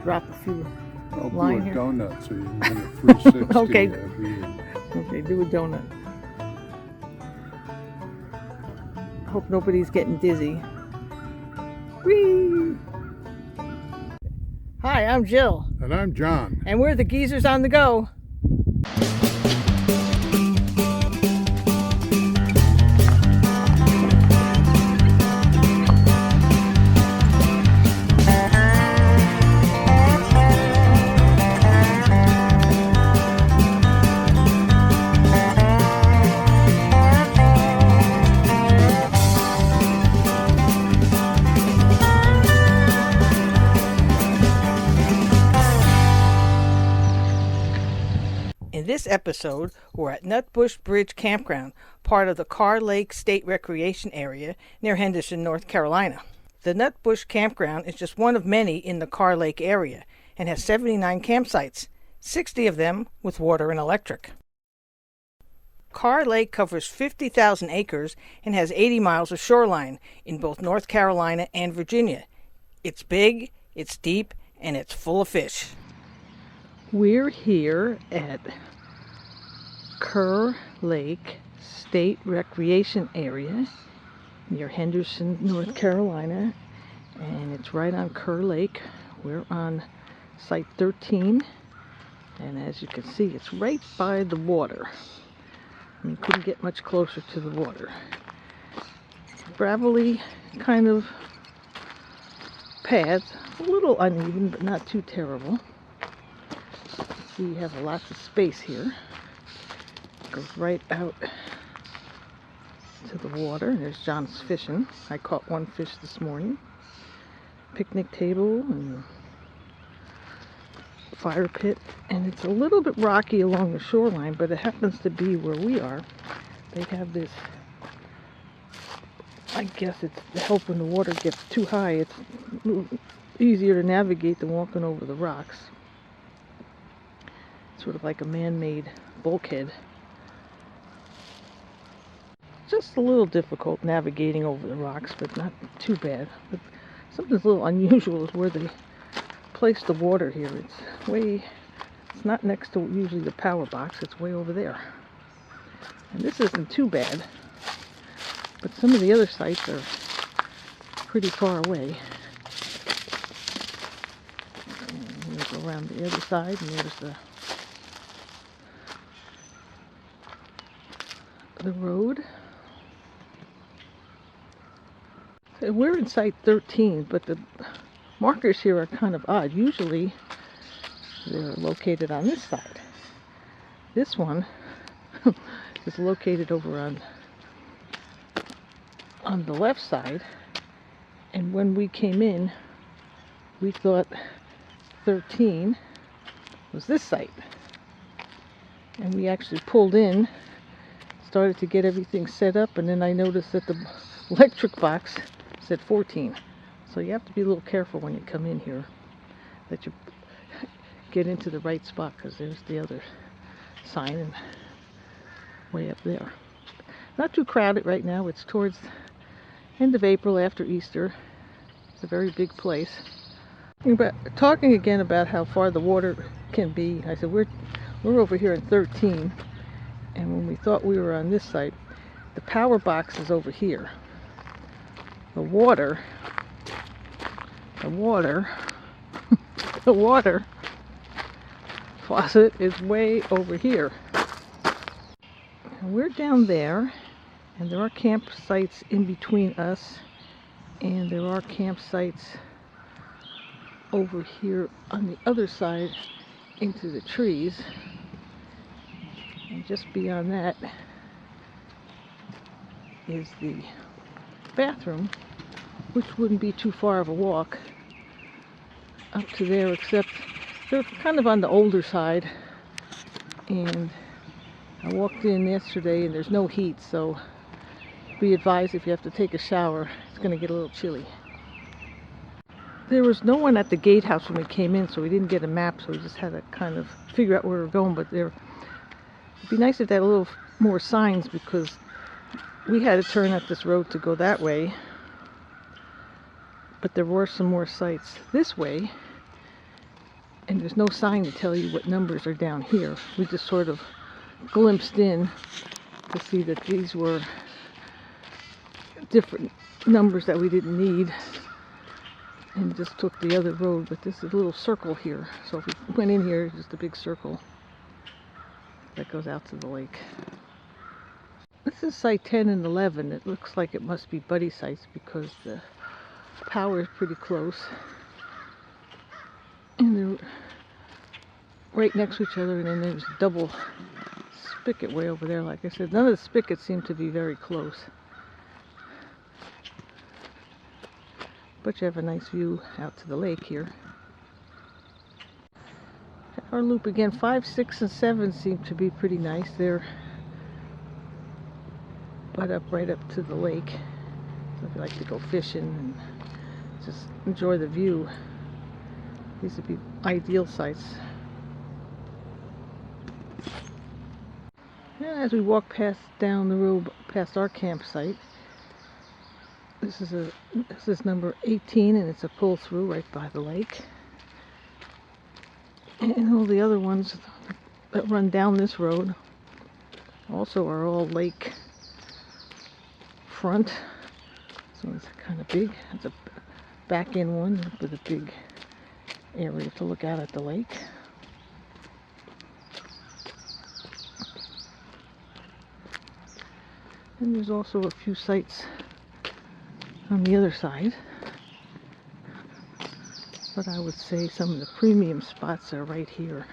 drop a few I'll do a line here. donut so you can get a 360 Okay. view. Okay, do a donut. Hope nobody's getting dizzy. Whee! Hi, I'm Jill. And I'm John. And we're the Geezers on the Go. In this episode, we're at Nutbush Bridge Campground, part of the Kerr Lake State Recreation area near Henderson, North Carolina. The Nutbush Campground is just one of many in the Kerr Lake area and has 79 campsites, 60 of them with water and electric. Kerr Lake covers 50,000 acres and has 80 miles of shoreline in both North Carolina and Virginia. It's big, it's deep, and it's full of fish. We're here at Kerr Lake State Recreation area near Henderson, North Carolina, and it's right on Kerr Lake. We're on site 13, and as you can see, it's right by the water. You couldn't get much closer to the water. Gravelly kind of paths, a little uneven, but not too terrible. See, you have lots of space here. It goes right out to the water. There's John's fishing. I caught one fish this morning. Picnic table and fire pit. And it's a little bit rocky along the shoreline, but it happens to be where we are. They have this, I guess it's to help when the water gets too high. It's a little easier to navigate than walking over the rocks. Sort of like a man-made bulkhead. Just a little difficult navigating over the rocks, but not too bad. But something's a little unusual is where they place the water here. It's not next to usually the power box, it's way over there. And this isn't too bad, but some of the other sites are pretty far away. And we'll go around the other side, and there's the road. So we're in site 13, but the markers here are kind of odd. Usually they're located on this side. This one is located over on the left side, and when we came in we thought 13 was this site, and we actually pulled in, started to get everything set up, and then I noticed that the electric box said 14. So you have to be a little careful when you come in here that you get into the right spot, because there's the other sign and way up there. Not too crowded right now. It's towards end of April after Easter. It's a very big place. Talking again about how far the water can be, I said we're over here in 13. And when we thought we were on this side, the power box is over here. The water faucet is way over here. And we're down there, and there are campsites in between us, and there are campsites over here on the other side into the trees. And just beyond that is the bathroom, which wouldn't be too far of a walk up to there, except they're kind of on the older side. And I walked in yesterday and there's no heat, so be advised if you have to take a shower, it's going to get a little chilly. There was no one at the gatehouse when we came in, so we didn't get a map, so we just had to kind of figure out where we were going. But it'd be nice if they had a little more signs, because we had to turn up this road to go that way. But there were some more sites this way, And there's no sign to tell you what numbers are down here. We just sort of glimpsed in to see that these were different numbers that we didn't need, and just took the other road. But this is a little circle here, so if we went in here, just a big circle that goes out to the lake. This is site 10 and 11. It looks like it must be buddy sites because the power is pretty close, and they're right next to each other. And then there's a double spigot way over there. Like I said, none of the spigots seem to be very close, but you have a nice view out to the lake here. Our loop again, 5, 6, and 7 seem to be pretty nice. They're right up to the lake. So if you like to go fishing and just enjoy the view, these would be ideal sites. And as we walk down the road past our campsite, this is number 18, and it's a pull through right by the lake. And all the other ones that run down this road also are all lake front. So it's kind of big. It's a back end one with a big area to look out at the lake. And there's also a few sites on the other side, but I would say some of the premium spots are right here.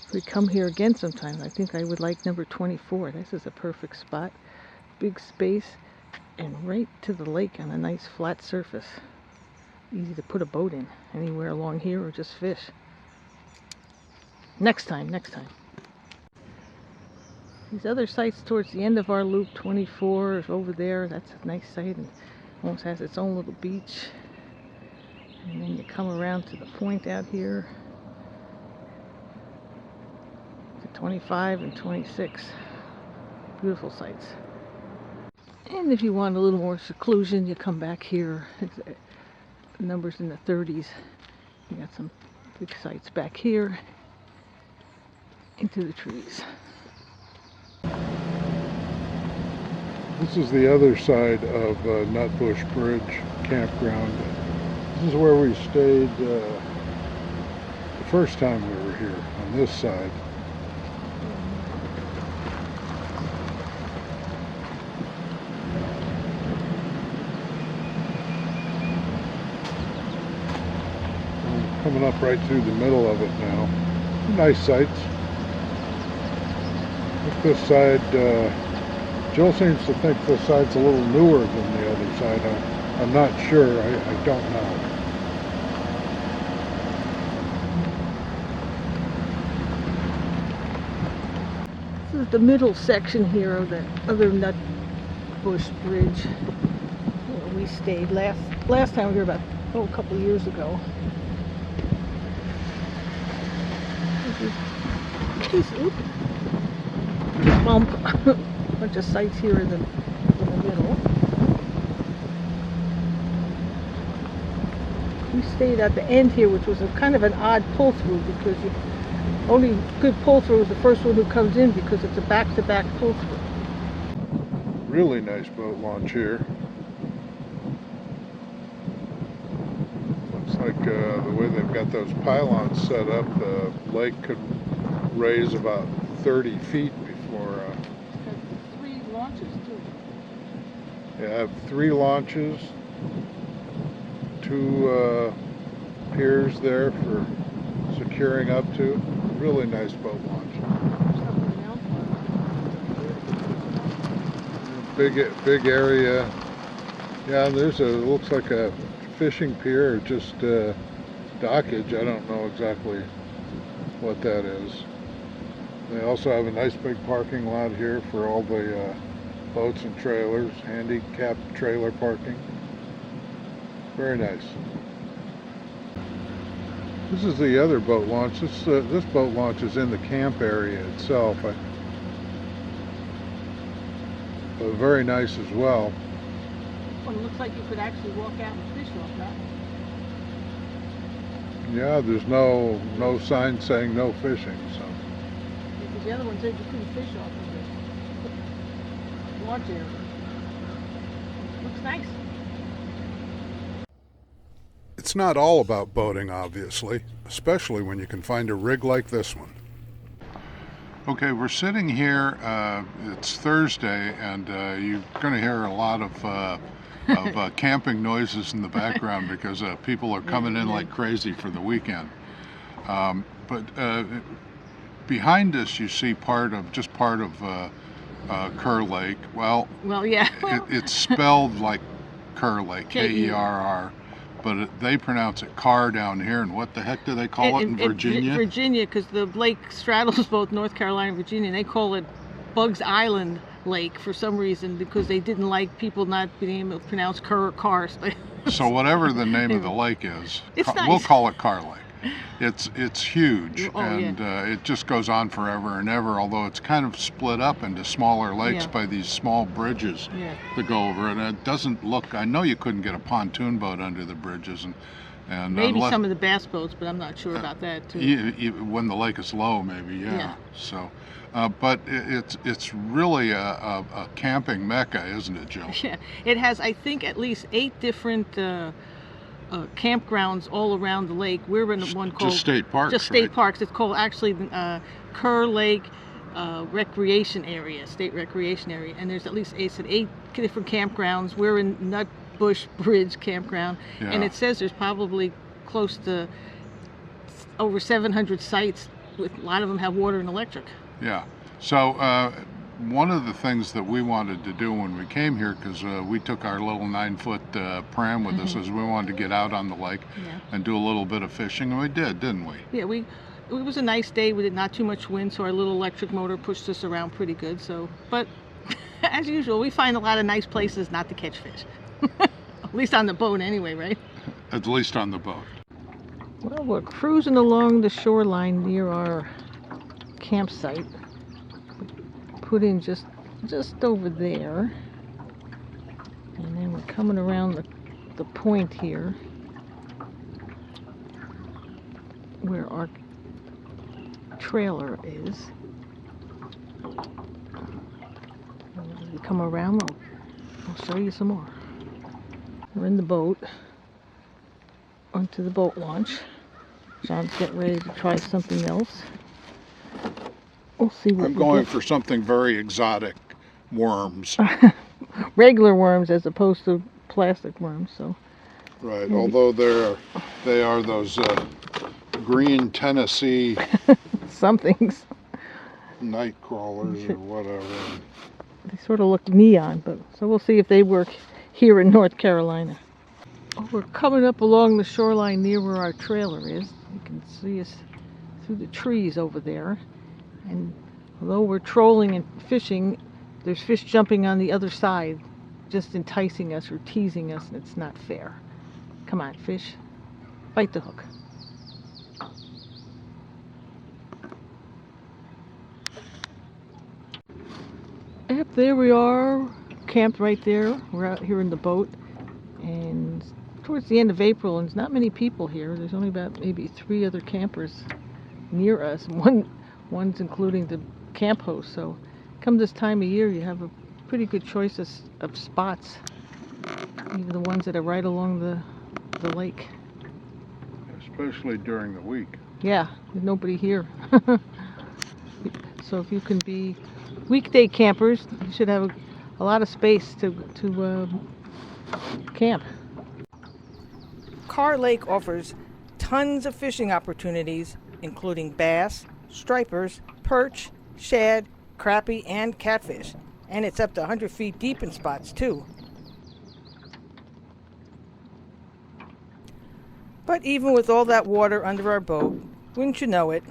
If we come here again sometime, I think I would like number 24. This is a perfect spot. Big space and right to the lake on a nice flat surface. Easy to put a boat in anywhere along here or just fish. Next time. These other sites towards the end of our loop, 24 is over there. That's a nice site and almost has its own little beach. And then you come around to the point out here to 25 and 26. Beautiful sites. And if you want a little more seclusion, you come back here. It's numbers in the 30s. You got some big sites back here into the trees. This is the other side of Nutbush Bridge campground. This is where we stayed the first time we were here, on this side. We're coming up right through the middle of it now. Nice sights. I think this side, Jill seems to think this side's a little newer than the other side. I'm not sure. I don't know. This is the middle section here of the other Nutbush Bridge where we stayed last time we were here, about a couple years ago. This bump. Bunch of sites here in the middle. We stayed at the end here, which was a kind of an odd pull through because you only good pull through is the first one who comes in because it's a back-to-back pull through. Really nice boat launch here. Looks like the way they've got those pylons set up, the lake could raise about 30 feet before. Three launches too. You have 3 launches, 2 piers there for securing up to. Really nice boat launch. Big area. Yeah, there's looks like a fishing pier or just dockage. I don't know exactly what that is. They also have a nice big parking lot here for all the boats and trailers, handicapped trailer parking. Very nice. This is the other boat launch. This boat launch is in the camp area itself. Very nice as well. Well, it looks like you could actually walk out and fish off that. Yeah, there's no sign saying no fishing, so. Because the other one said you couldn't fish off of the launch area. Looks nice. It's not all about boating, obviously, especially when you can find a rig like this one. Okay, we're sitting here, it's Thursday, and you're going to hear a lot of camping noises in the background because people are coming in like crazy for the weekend. But behind us you see part of Kerr Lake. Well, Yeah. it's spelled like Kerr Lake, Kerr, but they pronounce it Carr down here. And what the heck do they call it in Virginia? Virginia, because the lake straddles both North Carolina and Virginia, and they call it Bugs Island Lake for some reason because they didn't like people not being able to pronounce Kerr or Carr. So whatever the name of the lake is, nice. We'll call it Kerr Lake. It's huge, and it just goes on forever and ever, although it's kind of split up into smaller lakes by these small bridges that go over it. And it doesn't look, I know you couldn't get a pontoon boat under the bridges, and maybe some of the bass boats, but I'm not sure about that too. When the lake is low, maybe, So, but it's really a camping mecca, isn't it, Jill? Yeah, it has, I think, at least 8 different campgrounds all around the lake. We're in one called just state parks. Just state parks. It's called actually Kerr Lake Recreation Area, State Recreation Area, and there's at least 8 different campgrounds. We're in Nutbush Bridge campground, and it says there's probably close to over 700 sites. With a lot of them have water and electric. Yeah. So one of the things that we wanted to do when we came here, because we took our little 9-foot pram with us, is we wanted to get out on the lake and do a little bit of fishing, and we did, didn't we? Yeah, it was a nice day with it, not too much wind, so our little electric motor pushed us around pretty good. So, but as usual, we find a lot of nice places not to catch fish. At least on the boat anyway, right? At least on the boat. Well, we're cruising along the shoreline near our campsite. Put in just over there, and then we're coming around the point here where our trailer is. And as we come around, I'll show you some more. We're in the boat, onto the boat launch. John's getting ready to try something else. We'll see what I'm going for something very exotic, worms. Regular worms as opposed to plastic worms. So. Right, although they are those green Tennessee somethings. Night crawlers or whatever. They sort of look neon, but so we'll see if they work here in North Carolina. Oh, we're coming up along the shoreline near where our trailer is. You can see us through the trees over there. And although we're trolling and fishing, there's fish jumping on the other side, just enticing us or teasing us, and it's not fair. Come on, fish. Bite the hook. Yep, there we are, camped right there. We're out here in the boat, and towards the end of April, and there's not many people here. There's only about maybe 3 other campers near us. One's including the camp host. So come this time of year, you have a pretty good choice of spots, even the ones that are right along the lake. Especially during the week. Yeah, there's nobody here. So if you can be weekday campers, you should have a lot of space to camp. Kerr Lake offers tons of fishing opportunities, including bass, stripers, perch, shad, crappie, and catfish. And it's up to 100 feet deep in spots, too. But even with all that water under our boat, wouldn't you know it,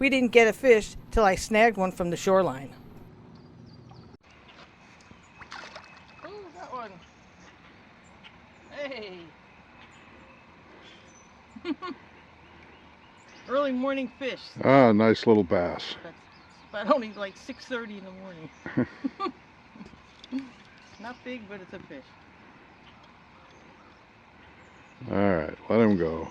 we didn't get a fish till I snagged one from the shoreline. Oh, that one. Hey. Early morning fish. Ah, nice little bass. That's about only like 6:30 in the morning. Not big, but it's a fish. All right, let him go.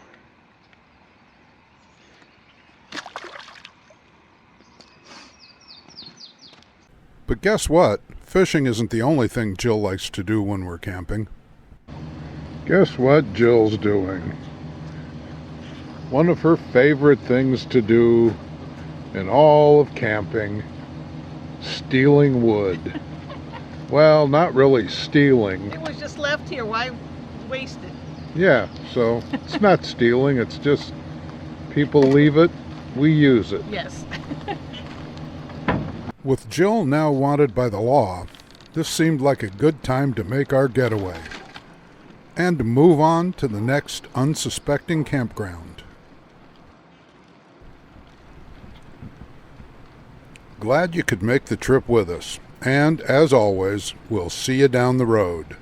But guess what? Fishing isn't the only thing Jill likes to do when we're camping. Guess what Jill's doing? One of her favorite things to do in all of camping, stealing wood. Well, not really stealing. It was just left here. Why waste it? Yeah, so it's not stealing, it's just people leave it, we use it. Yes. With Jill now wanted by the law, this seemed like a good time to make our getaway and move on to the next unsuspecting campground. Glad you could make the trip with us, and as always, we'll see you down the road.